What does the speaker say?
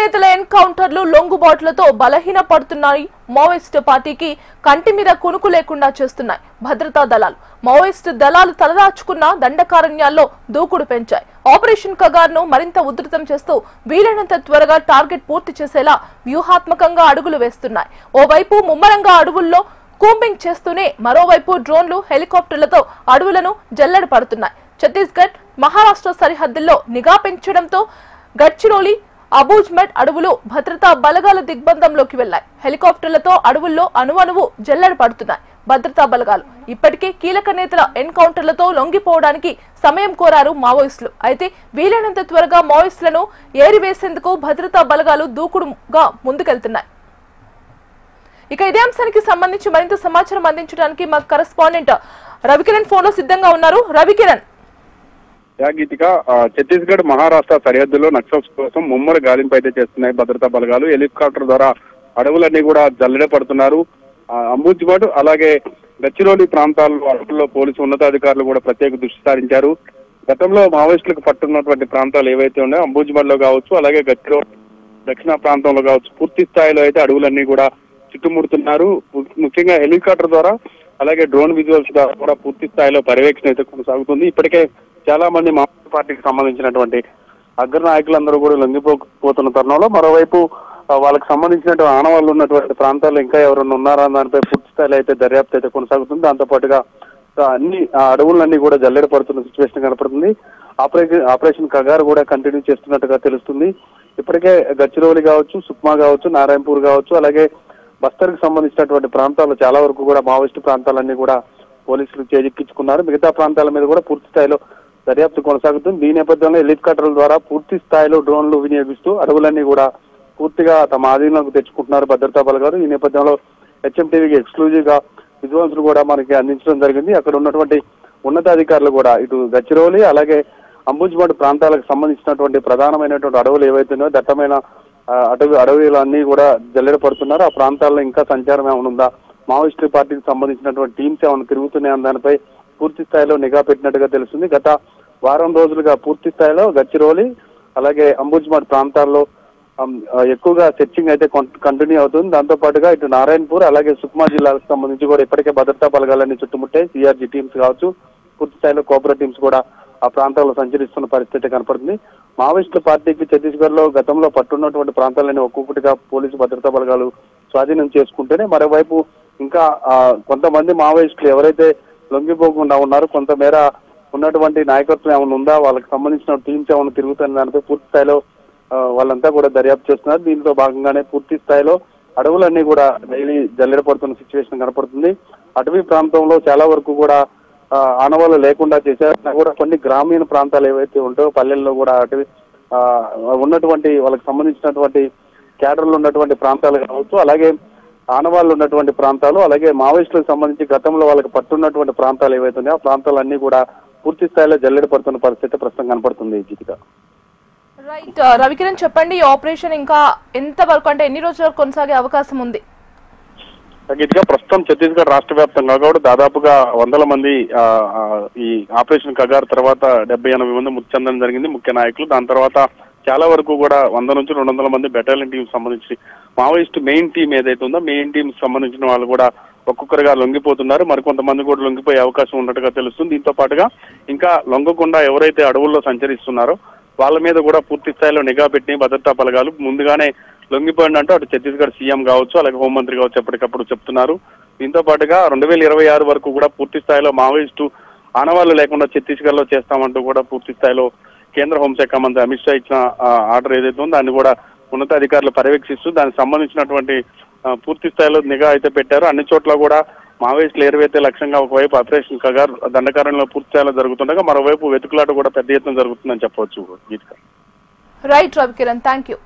నేతల ఎన్కౌంటర్లు లొంగుబాట్లతో బలహీన పడుతున్నాయి. మావోయిస్టు పార్టీకి కంటి మీద కునుకు లేకుండా చేస్తున్నాయి భద్రతా దళాలు. మావోయిస్టు దళాలు తలదాచుకున్న దండకారణ్యాల్లో దూకుడు పెంచాయి. ఆపరేషన్ కగార్ ను మరింత ఉధృతం చేస్తూ వీలైనంత త్వరగా టార్గెట్ పూర్తి చేసేలా వ్యూహాత్మకంగా అడుగులు వేస్తున్నాయి. ఓవైపు ముమ్మరంగా అడవుల్లో కూంబింగ్ చేస్తూనే మరోవైపు డ్రోన్లు హెలికాప్టర్లతో అడవులను జల్లెడ పడుతున్నాయి. ఛత్తీస్గఢ్ మహారాష్ట్ర సరిహద్దుల్లో నిఘా పెంచడంతో గడ్చిరోలి అబూజ్మెట్ అడవులు భద్రతా బలగాల దిగ్బంధంలోకి వెళ్లాయి. హెలికాప్టర్లతో అడవుల్లో అణువణువు జల్లెడ పడుతున్నాయి భద్రతా బలగాలు. ఇప్పటికే కీలక నేతల ఎన్కౌంటర్లతో లొంగిపోవడానికి సమయం కోరారు మావోయిస్టులు. అయితే వీలైనంత త్వరగా మావోయిస్టులను ఏరివేసేందుకు భద్రతా బలగాలు దూకుడుగా ముందుకెళ్తున్నాయి. ఇక ఇదే అంశానికి సంబంధించి మరింత సమాచారం అందించడానికి మా కరెస్పాండెంట్ రవికిరణ్ ఫోన్ లో సిద్ధంగా ఉన్నారు. రవికిరణ్, గీతిక, ఛత్తీస్గఢ్ మహారాష్ట్ర సరిహద్దులో నక్సల్స్ కోసం ముమ్మర గాలింపు అయితే చేస్తున్నాయి భద్రతా బలగాలు. హెలికాప్టర్ ద్వారా అడవులన్నీ కూడా జల్లెడ పడుతున్నారు. అంబుజ్మడ్ అలాగే గచ్చిరోలి ప్రాంతాల్లో అడవుల్లో పోలీసు ఉన్నతాధికారులు కూడా ప్రత్యేక దృష్టి సారించారు. గతంలో మావోయిస్టులకు పట్టున్నటువంటి ప్రాంతాలు ఏవైతే ఉన్నాయో అంబుజ్మడ్ లో కావచ్చు, అలాగే గచ్చిరోలి దక్షిణ ప్రాంతంలో కావచ్చు, పూర్తి స్థాయిలో అయితే అడవులన్నీ కూడా చుట్టుముడుతున్నారు. ముఖ్యంగా హెలికాప్టర్ ద్వారా అలాగే డ్రోన్ విజువల్స్ ద్వారా కూడా పూర్తి స్థాయిలో పర్యవేక్షణ అయితే కొనసాగుతుంది. ఇప్పటికే చాలా మంది మావోయిస్ట్ పార్టీకి సంబంధించినటువంటి అగ్ర నాయకులందరూ కూడా లొంగిపోతున్న తరుణంలో మరోవైపు వాళ్ళకి సంబంధించినటువంటి ఆనవాళ్ళు ఉన్నటువంటి ప్రాంతాల్లో ఇంకా ఎవరైనా ఉన్నారా దానిపై పూర్తి స్థాయిలో అయితే దర్యాప్తు అయితే కొనసాగుతుంది. దాంతో పాటుగా అన్ని అడవులన్నీ కూడా జల్లెడ పడుతున్న సిచ్యువేషన్ కనపడుతుంది. ఆపరేషన్ కగార్ కూడా కంటిన్యూ చేస్తున్నట్టుగా తెలుస్తుంది. ఇప్పటికే గచ్చిరోలి కావచ్చు, సుక్మా కావచ్చు, నారాయణపూర్ కావచ్చు, అలాగే బస్తర్ కి సంబంధించినటువంటి ప్రాంతాలు చాలా వరకు కూడా మావోయిస్టు ప్రాంతాలన్నీ కూడా పోలీసులు చేజిక్కించుకున్నారు. మిగతా ప్రాంతాల మీద కూడా పూర్తి స్థాయిలో దర్యాప్తు కొనసాగుతుంది. దీని నేపథ్యంలో హెలికాప్టర్ల ద్వారా పూర్తి స్థాయిలో డ్రోన్లు వినియోగిస్తూ అడవులన్నీ కూడా పూర్తిగా తమ ఆధీనంలోకి తెచ్చుకుంటున్నారు భద్రతా బలగాలు. ఈ నేపథ్యంలో హెచ్ఎంటీవీకి ఎక్స్క్లూజివ్ గా విజువల్స్ కూడా మనకి అందించడం జరిగింది. అక్కడ ఉన్నటువంటి ఉన్నతాధికారులు కూడా ఇటు గచ్చిరోలి అలాగే అంబుజ్మడ్ ప్రాంతాలకు సంబంధించినటువంటి ప్రధానమైనటువంటి అడవులు ఏవైతున్నాయో దట్టమైన అడవులన్నీ కూడా జల్లెడ పడుతున్నారు. ఆ ప్రాంతాల్లో ఇంకా సంచారం ఏమైనా ఉందా, మావోయిస్టు పార్టీకి సంబంధించినటువంటి టీమ్స్ ఏమైనా తిరుగుతున్నాయని దానిపై పూర్తి స్థాయిలో నిఘా పెట్టినట్టుగా తెలుస్తుంది. గత వారం రోజులుగా పూర్తి స్థాయిలో గచ్చిరోలి అలాగే అంబుజ్మడ్ ప్రాంతాల్లో ఎక్కువగా సెర్చింగ్ అయితే కంటిన్యూ అవుతుంది. దాంతో పాటుగా ఇటు నారాయణపూర్ అలాగే సుక్మా జిల్లాలకు సంబంధించి కూడా ఇప్పటికే భద్రతా బలగాలన్నీ చుట్టుముట్టాయి. సిఆర్జీ టీమ్స్ కావచ్చు, పూర్తి స్థాయిలో కోబ్రా టీమ్స్ కూడా ఆ ప్రాంతాల్లో సంచరిస్తున్న పరిస్థితి కనపడుతుంది. మావోయిస్టు పార్టీకి ఛత్తీస్గఢ్ లో గతంలో పట్టున్నటువంటి ప్రాంతాలన్నీ ఒక్కొక్కటిగా పోలీసు భద్రతా బలగాలు స్వాధీనం చేసుకుంటేనే మరోవైపు ఇంకా కొంతమంది మావోయిస్టులు ఎవరైతే లొంగిపోకుండా ఉన్నారు, కొంతమేర ఉన్నటువంటి నాయకత్వం ఏమైనా ఉందా, వాళ్ళకి సంబంధించిన టీమ్స్ ఏమైనా తిరుగుతున్న దానిపై పూర్తి స్థాయిలో వాళ్ళంతా కూడా దర్యాప్తు చేస్తున్నారు. దీంట్లో భాగంగానే పూర్తి స్థాయిలో అడవులన్నీ కూడా డైలీ జల్లెడ పడుతున్న సిచ్యువేషన్ కనపడుతుంది. అటవీ ప్రాంతంలో చాలా వరకు కూడా ఆనవాళ్ళు లేకుండా చేశారు కూడా. కొన్ని గ్రామీణ ప్రాంతాలు ఏవైతే ఉంటాయో పల్లెల్లో కూడా అటవీ ఉన్నటువంటి వాళ్ళకి సంబంధించినటువంటి క్యాడర్లు ఉన్నటువంటి ప్రాంతాలు కావచ్చు, అలాగే ఆనవాళ్ళు ఉన్నటువంటి ప్రాంతాలు, అలాగే మావోయిస్టులకు సంబంధించి గతంలో వాళ్ళకి పట్టున్నటువంటి ప్రాంతాలు ఏవైతే ఉన్నాయో ఆ ప్రాంతాలన్నీ కూడా పూర్తి స్థాయిలో జల్లెడ పడుతున్న పరిస్థితి ప్రస్తుతం కనపడుతుంది. గీతిక, రైట్. రవికిరణ్, చెప్పండి, ఈ ఆపరేషన్ ఇంకా ఎంత వరకు, అంటే ఎన్ని రోజుల వరకు కొనసాగే అవకాశం ఉంది? గీతిక, ప్రస్తుతం ఛత్తీస్గఢ్ రాష్ట్ర వ్యాప్తంగా కూడా దాదాపుగా 100 మంది ఈ ఆపరేషన్ కగార్ తర్వాత 70-80 మంది మృతి చెందడం జరిగింది ముఖ్య నాయకులు. దాని తర్వాత చాలా వరకు కూడా 100 నుంచి 200 మంది బెటాలియన్ టీం సంబంధించి మావోయిస్ట్ మెయిన్ టీం ఏదైతే ఉందో మెయిన్ టీం సంబంధించిన వాళ్ళు కూడా ఒక్కొక్కరుగా లొంగిపోతున్నారు. మరికొంతమంది కూడా లొంగిపోయే అవకాశం ఉన్నట్టుగా తెలుస్తుంది. దీంతో పాటుగా ఇంకా లొంగకుండా ఎవరైతే అడవుల్లో సంచరిస్తున్నారో వాళ్ళ మీద కూడా పూర్తి స్థాయిలో నిఘా పెట్టి భద్రతా బలగాలు ముందుగానే లొంగిపోయిందంటూ అటు ఛత్తీస్గఢ్ సీఎం కావచ్చు, అలాగే హోంమంత్రి కావచ్చు ఎప్పటికప్పుడు చెప్తున్నారు. దీంతో పాటుగా 2026 వరకు కూడా పూర్తి స్థాయిలో మావోయిస్టు ఆనవాళ్లు లేకుండా ఛత్తీస్గఢ్ లో చేస్తామంటూ కూడా పూర్తి స్థాయిలో కేంద్ర హోంశాఖ మంత్రి అమిత్ షా ఇచ్చిన ఆర్డర్ ఏదైతే ఉందో దాన్ని కూడా ఉన్నతాధికారులు పర్యవేక్షిస్తూ దానికి సంబంధించినటువంటి పూర్తి స్థాయిలో నిఘా అయితే పెట్టారు. అన్ని చోట్ల కూడా మావోయిస్టులు ఏరువైతే లక్ష్యంగా ఒకవైపు ఆపరేషన్ కగార్ దండకారణ్యంలో పూర్తి స్థాయిలో జరుగుతుండగా మరోవైపు వెతుకులాట కూడా పెద్ద ఎత్తున జరుగుతుందని చెప్పవచ్చు. Right Ravikiran, thank you.